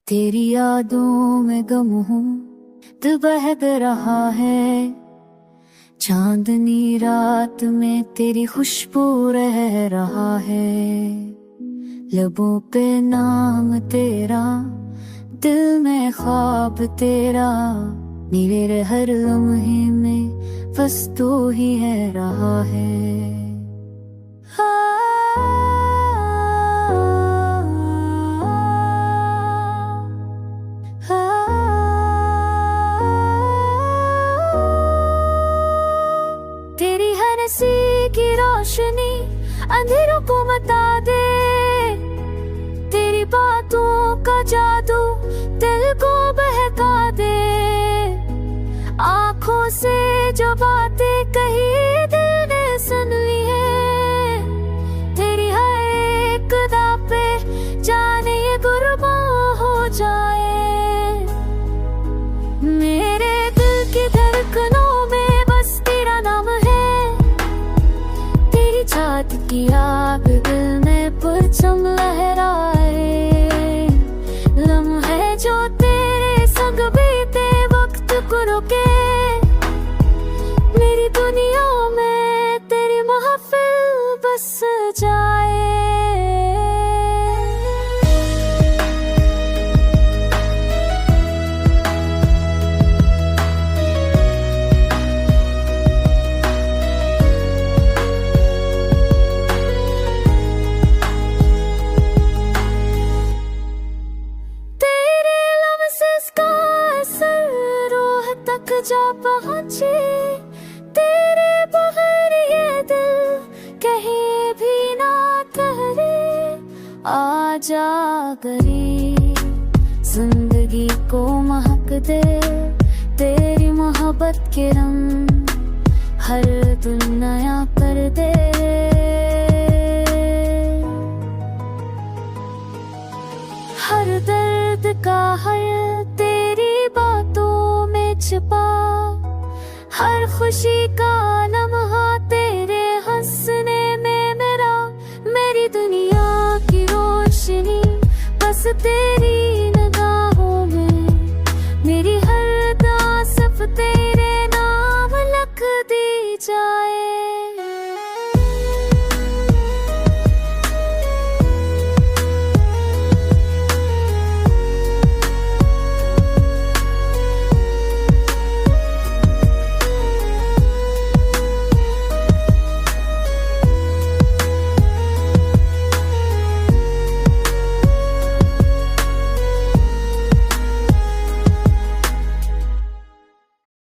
तेरी यादों में गम हूँ, दिल बहक रहा है। चांदनी रात में तेरी खुशबू रह रहा है। लबों पे नाम तेरा, दिल में ख्वाब तेरा। मेरे हर लम्हे में बस तू ही है रहा है। तेरी हंसी की रोशनी अंधेरों को मिटा दे। तेरी बातों का जादू दिल को बहका दे। आँखों से जो बातें कही दिल ने सुन ली है। तेरी हर एक अदा पे जाने ये कुर्बान हो जाए। मेरे दिल की धड़कनों में बस तेरा नाम है। तेरी छात की आग दिल में परचम लहराए। लम्हे जो तेरे संग बीते वक्त को रुके। मेरी दुनिया में तेरी महफिल बस जाए। जा पहुंचे तेरे बगैर ये दिल कहीं भी ना ठहरे। आजा करीब जिंदगी को महक दे। तेरी मोहब्बत के रंग हर दिल नया कर दे। हर दर्द का हर तेरी बातों में छिपा। हर खुशी का लम्हा तेरे हंसने में मेरा। मेरी दुनिया की रोशनी बस तेरी